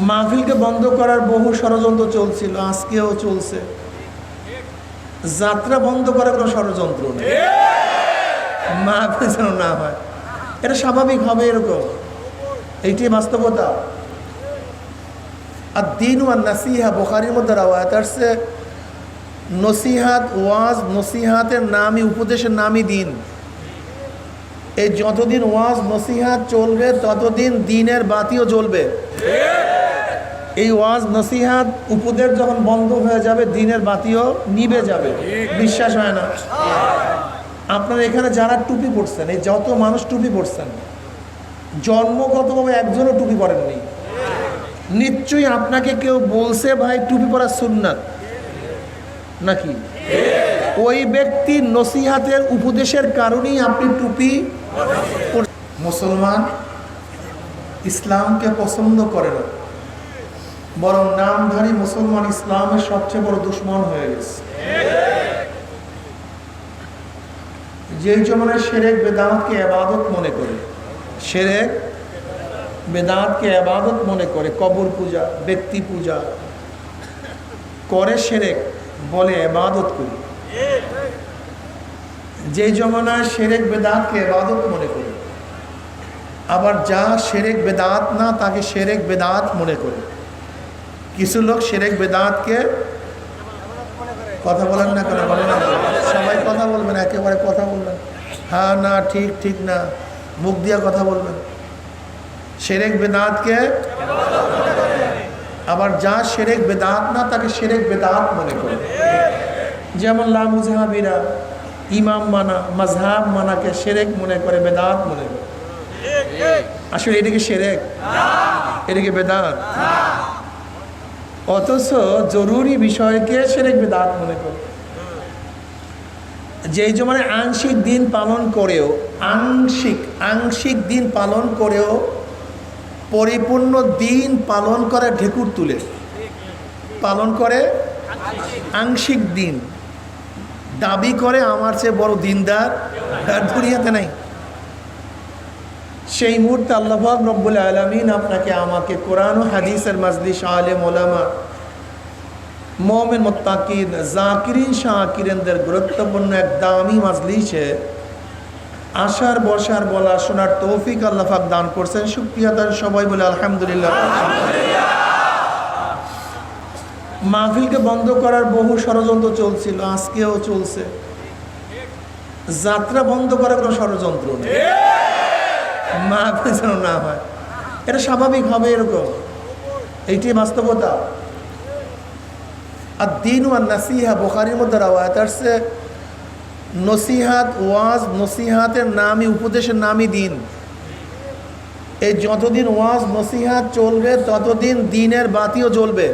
মাহফিলকে বন্ধ করার বহু ষড়যন্ত্র চলছিল, আজকেও চলছে। যাত্রা বন্ধ করার কোনো ষড়যন্ত্র নেই, মাহফিল যেন না হয়, এটা স্বাভাবিক হবে, এরকম, এইটাই বাস্তবতা। আর দিন ওয়ান নাসিহা, বুখারীর মধ্যে রাওয়ায়াত আসছে, নসিহাত, ওয়াজ, নসিহাতের নামই, উপদেশের নামই দিন। এই যতদিন ওয়াজ নসিহাত চলবে ততদিন দিনের বাতিও জ্বলবে। এই ওয়াজ নসিহাত উপদেশ যখন বন্ধ হয়ে যাবে দিনের বাতিও নিভে যাবে। বিশ্বাস হয় না? আপনারা এখানে যারা টুপি পরছেন, এই যত মানুষ টুপি পরছেন, জন্মগতভাবে একজনও টুপি পরেননি। নিশ্চয়ই আপনাকে কেউ বলছে ভাই টুপি পরা সুন্নাত নাকি? ওই ব্যক্তির নসিহাতের উপদেশের কারণেই আপনি টুপি। মুসলমান ইসলামকে পছন্দ করে না, বরং নামধারী মুসলমান ইসলামের সবচেয়ে বড় দুশ্মন হয়ে গেছে। যেই জমানায় শিরক বেদাতকে ইবাদত মনে করে, শিরক বেদাতকে ইবাদত মনে করে, কবর পূজা, ব্যক্তি পূজা করে, শিরক বলে ইবাদত করি। যেই জমানায় শিরক বেদাতকে ইবাদত মনে করে, আবার যা শিরক বেদাত না তাকে শিরক বেদাত মনে করে। কিছু লোক শিরক বেদাতকে, কথা বলেন না কেন, বলেন না, সবাই কথা বলবেন, একেবারে কথা বলবেন, হ্যাঁ না, ঠিক ঠিক না, মুখ দিয়ে কথা বলবেন। শিরক বেদাতকে, আবার যা শিরক বেদাত না তাকে শিরক বেদাত মনে করে। যেমন লামুজহাবিরা ইমাম মানা, মাযহাব মানাকে শিরক মনে করে, বেদাত মনে করে। আসলে এটা কি শিরক? এটা কি বেদাত? অথচ জরুরি বিষয়কে শিরক বেদাত মনে করে। যেই জমানে আংশিক দিন পালন করেও, আংশিক দিন পালন করেও পরিপূর্ণ দিন পালন করে ঢেকুর তুলে পালন করে, আংশিক দিন দাবি করে আমার চেয়ে বড় দিনদার আর দুনিয়াতে নাই। সেই মুহূর্তে আল্লাহ পাক রব্বুল আলামিন আপনাকে আমাকে কোরআন ও হাদিসের মাজলিস, আলেম ওলামা, মুমিন মুত্তাকিন, জাকিরিন শাকিরিনদের গুরুত্বপূর্ণ এক দামি মাজলিসে আসার, বসার, বলা, শোনার তৌফিক আল্লাহ পাক দান করছেন। শুকরিয়া তার সবাই বলে আলহামদুলিল্লাহ। মাহফিলকে বন্ধ করার বহু ষড়যন্ত্র চলছিল, আজকেও চলছে। যাত্রা বন্ধ করার কোনো ষড়যন্ত্র নেই, মাহফিল যেন না হয়, এটা স্বাভাবিক হবে, এরকম, এইটাই বাস্তবতা। আর দিন ওয়ান নাসিহা, বুখারীর মধ্যে রাওয়ায়াত আসছে, নসিহাত, ওয়াজ, নসিহাতের নামই, উপদেশের নামই দিন। এই যতদিন ওয়াজ নসিহাত চলবে ততদিন দিনের বাতিও জ্বলবে।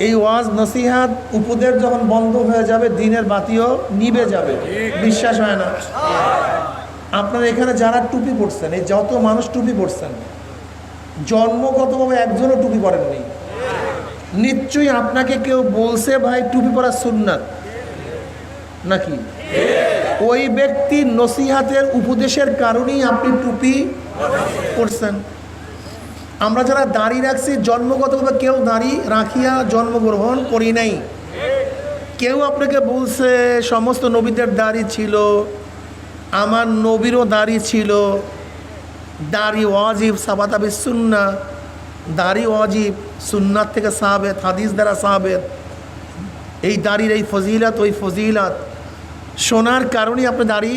এই ওয়াজ নসিহাত উপদেশ যখন বন্ধ হয়ে যাবে দিনের বাতিও নিভে যাবে। বিশ্বাস হয় না? আপনারা এখানে যারা টুপি পরছেন, এই যত মানুষ টুপি পরছেন, জন্মগতভাবে একজনও টুপি পরেননি। নিশ্চয়ই আপনাকে কেউ বলছে ভাই টুপি পরা সুন্নাত নাকি? ওই ব্যক্তির নসিহাতের উপদেশের কারণেই আপনি টুপি পরছেন। আমরা যারা দাড়ি রাখছি, জন্মগতভাবে কেউ দাড়ি রাখিয়া জন্মগ্রহণ করি নাই। কেউ আপনাকে বলছে সমস্ত নবীদের দাড়ি ছিল, আমার নবীরও দাড়ি ছিল, দাড়ি ওয়াজিব, সাবাতা বিস সুন্নাহ, দাড়ি ওয়াজিব, সুন্নাত থেকে সাহাবেত, হাদিস দ্বারা সাহাবেত। এই দাড়ির এই ফজিলাত, ওই ফজিলাত শোনার কারণেই আপনি দাড়ি,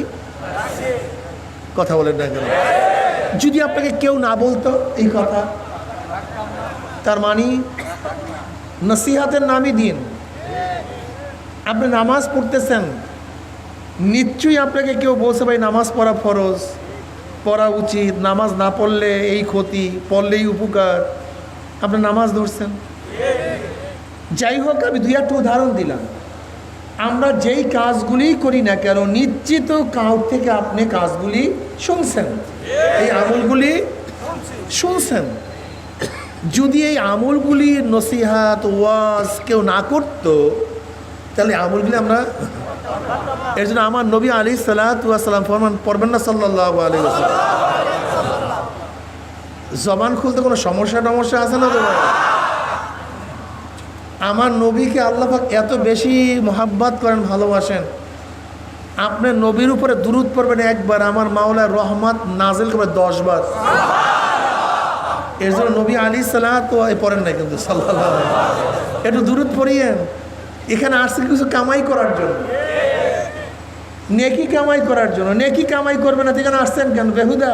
কথা বলেন না কেন? যদি আপনাকে কেউ না বলতো এই কথা, তার মানে নসিহাতের নামই দিন। আপনি নামাজ পড়তেছেন, নিশ্চয়ই আপনাকে কেউ বলছে ভাই নামাজ পড়া ফরজ, পড়া উচিত, নামাজ না পড়লে এই ক্ষতি, পড়লেই উপকার, আপনি নামাজ ধরছেন। যাই হোক, আমি দুই একটা উদাহরণ দিলাম। আমরা যেই কাজগুলি করি না কেন, নিশ্চিত কাউর থেকে আপনি কাজগুলি শুনছেন, এই আমলগুলি শুনছেন। যদি এই আমলগুলি নসিহাত, ওয়াজ কেউ না করতো, তাহলে আমলগুলি আমরা, এর জন্য আমার নবী আলাইহিস সালাতু ওয়াস সালাম ফরমান, পড়বেন না সাল্লাল্লাহু আলাইহি ওয়াসাল্লাম, জবান খুলতে কোনো সমস্যা আছে না তো? আমার নবীকে আল্লাহ পাক এত বেশি মোহাব্বত করেন, ভালোবাসেন, আপনার নবীর উপরে দুরূদ পড়বেন একবার, আমার মাওলা রহমত নাজিল করবে 10 বার। এর জন্য নবী আলী সালাত পড়েন নাই কিন্তু সাল্লাল্লাহু আলাইহি ওয়াসাল্লাম, একটু দুরূদ পড়িয়েন। এখানে আসছে কিছু কামাই করার জন্য, নেকি কামাই করার জন্য। নেকি কামাই করবে না এখানে আসছেন কেন? বেহুদা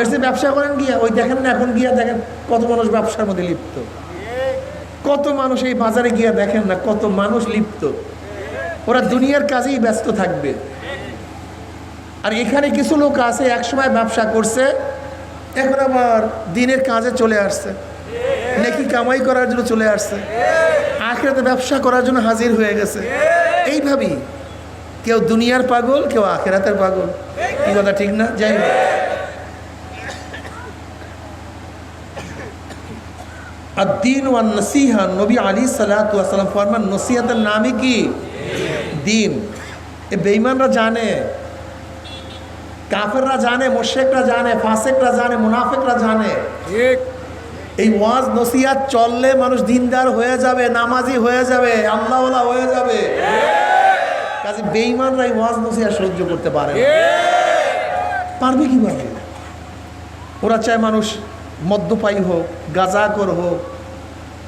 এসে ব্যবসা করেন গিয়া। ওই দেখেন না, এখন গিয়া দেখেন কত মানুষ ব্যবসার মধ্যে লিপ্ত, কত মানুষ এই বাজারে গিয়া দেখেন না কত মানুষ লিপ্ত। ওরা দুনিয়ার কাজেই ব্যস্ত থাকবে। আর এখানে কিছু লোক আছে একসময় ব্যবসা করছে, এখন আবার দিনের কাজে চলে আসছে, নেকি কামাই করার জন্য চলে আসছে, আখিরাতে ব্যবসা করার জন্য হাজির হয়ে গেছে। এইভাবেই কেউ দুনিয়ার পাগল, কেউ আখিরাতের পাগল। কি কথা ঠিক না? যাই হোক, আদ-দীন ওয়ান নসিহা, নবী আলাইহিস সালাতু ওয়াস সালাম ফরমান নসিহতের নামই কি? দিন। এ বেঈমানরা জানে, কাফেররা জানে, মুশরিকরা জানে, ফাসিকরা জানে, মুনাফিকরা জানে। ঠিক, এই ওয়াজ নসিহত চললে মানুষ দিনদার হয়ে যাবে, নামাজি হয়ে যাবে, আল্লাহওয়ালা হয়ে যাবে। কাজে বেঈমানরা এই ওয়াজ নসিহত সহ্য করতে পারে না। পারবে কিভাবে? ওরা চায় মানুষ মদ্যপায়ী হোক, গাঁজাখোর হোক,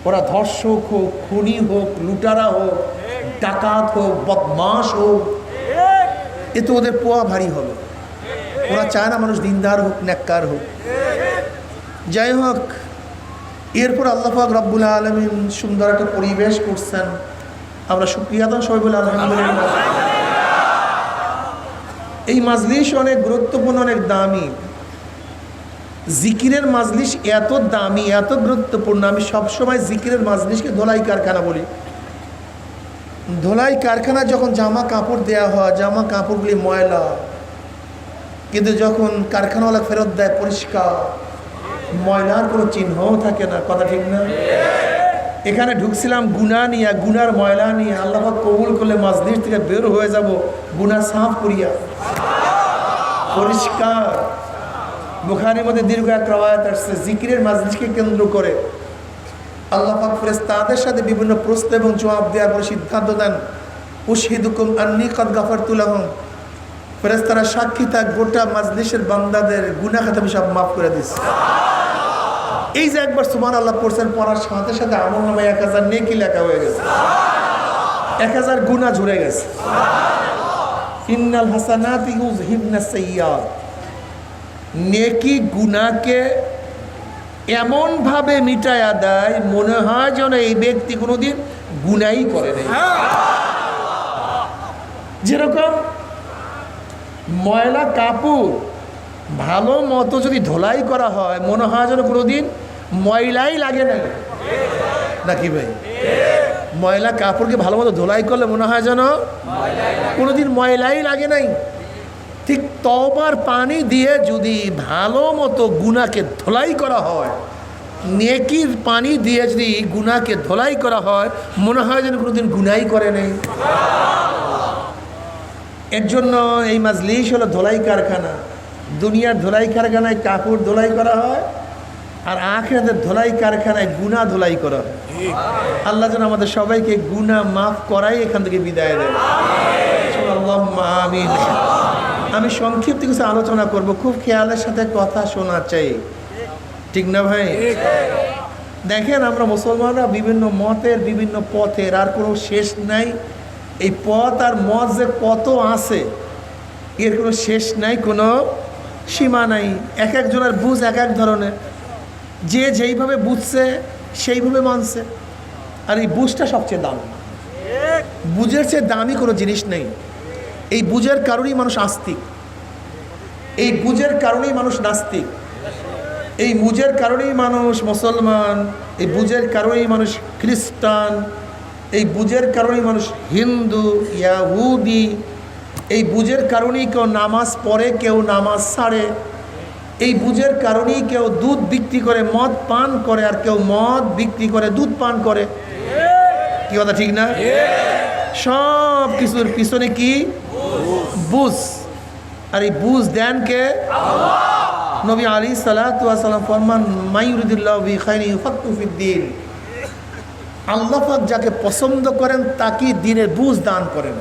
ওরা ধর্ষক হোক, খুনি হোক, লুটারা হোক, ডাকাত হোক, বদমাশ হোক, এ তো ওদের পোয়া ভারী হবে। ওরা চায় না মানুষ দিনদার হোক, নেককার হোক। যাই হোক, এরপর আল্লাহ পাক রব্বুল আলামিন সুন্দর একটা পরিবেশ করছেন। আমরা শুকরিয়া আদান সবাই বলে আলহামদুলিল্লাহ। এই মাজলিস অনেক গুরুত্বপূর্ণ, অনেক দামি। জিকিরের মাজলিস এত দামি, এত গুরুত্বপূর্ণ। আমি সবসময় জিকিরের মাজলিসকে ধোলাই কারখানা বলি। ধোলাই কারখানা যখন জামা কাপড় দেয়া হয়, জামা কাপড়গুলি ময়লা, কিন্তু যখন কারখানাওয়ালা ফেরত দেয় পরিষ্কার, ময়লার কোনো চিহ্নও থাকে না। কথা ঠিক না? এখানে ঢুকছিলাম গুনাহ নিয়ে, গুনার ময়লা নিয়ে। আল্লাহ পাক কবুল করলে মাজলিস থেকে বের হয়ে যাব গুনাহ সাফ করিয়া, পরিষ্কার। বুখারীর মধ্যে দীর্ঘ এক রওয়ায়াত আসছে, জিকিরের মাজলিসকে কেন্দ্র করে আল্লাহ পাক ফেরেশতাদের সাথে বিভিন্ন প্রশ্ন এবং জবাব দেওয়ার পরে সিদ্ধান্ত দেন, উশহিদুকুম আন্নী কদ গাফারতু লাহুম। ফেরেশতারা সাক্ষী থাক, গোটা মাজলিসের বান্দাদের গুনাহ খাতা আমি সব মাফ করে দিচ্ছি। এই যে একবার সুবহানাল্লাহ পড়ছেন, পড়ার সাথে সাথে আমলনামায় 1000 নেকি লেখা হয়ে গেছে, 1000 গুনাহ ঝরে গেছে। ইন্নাল হাসানাতি ইউযহিবনাস সাইয়্যাত। নেকি গুনাহকে এমনভাবে মিটায়া দেয়, মনে হয় যেন এই ব্যক্তি কোনোদিন গুনাহই করে নাই। যেরকম ময়লা কাপড় ভালো মতো যদি ধোলাই করা হয়, মনে হয় যেন কোনোদিন ময়লাই লাগে না, নাকি ভাই? ময়লা কাপড়কে ভালো মতো ধোলাই করলে মনে হয় যেন কোনোদিন ময়লাই লাগে নাই। ঠিক তওবার পানি দিয়ে যদি ভালো মতো গুনাহকে ধোলাই করা হয়, নেকির পানি দিয়ে যদি গুনাহকে ধোলাই করা হয়, মনে হয় যেন কোনোদিন গুনাহই করে নেই। এর জন্য এই মাজলিস হলো ধোলাই কারখানা। দুনিয়ার ধোলাই কারখানায় কাপড় ধোলাই করা হয়, আর আখিরাতের ধোলাই কারখানায় গুনাহ ধোলাই করা হয়। আল্লাহ যেন আমাদের সবাইকে গুনাহ মাফ করাই এখান থেকে বিদায় দেয়। আল্লাহুম্মা আমিন। আমি সংক্ষিপ্ত কিছু আলোচনা করব, খুব খেয়ালের সাথে কথা শোনা চাই, ঠিক না ভাই? দেখেন, আমরা মুসলমানরা বিভিন্ন মতের, বিভিন্ন পথের, আর কোনো শেষ নাই। এই পথ আর মত যে কত আছে, এর কোনো শেষ নাই, কোনো সীমা নাই। এক একজনের বুঝ এক এক ধরনের, যে যেইভাবে বুঝছে সেইভাবে মানছে। আর এই বুঝটা সবচেয়ে দাম। বুঝের চেয়ে দামি কোনো জিনিস নেই। এই বুঝের কারণেই মানুষ আস্তিক, এই বুঝের কারণেই মানুষ নাস্তিক, এই বুঝের কারণেই মানুষ মুসলমান, এই বুঝের কারণেই মানুষ খ্রিস্টান, এই বুঝের কারণেই মানুষ হিন্দু, ইয়াহুদি। এই বুঝের কারণেই কেউ নামাজ পড়ে, কেউ নামাজ ছাড়ে। এই বুঝের কারণেই কেউ দুধ বিক্রি করে মদ পান করে, আর কেউ মদ বিক্রি করে দুধ পান করে। কি কথা ঠিক না? সব কিছুর পিছনে কি? বুঝ। আর এই বুঝ দেন কে? নবী আলাইহিস সালাতু ওয়াস সালাম ফরমান মাইয়ুরিদুল্লাহু বি খাইরিন ইউফাক্কিহু ফিদ্দীন, আল্লাহ পাক যাকে পছন্দ করেন তাকে দ্বীনের বুঝ দান করেন।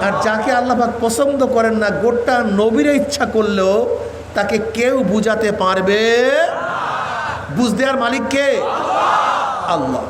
আর যাকে আল্লাহ পাক পছন্দ করেন না, গোটা নবীর ইচ্ছা করলেও তাকে কেউ বুঝাতে পারবে। বুঝ দেওয়ার মালিক কে? আল্লাহ।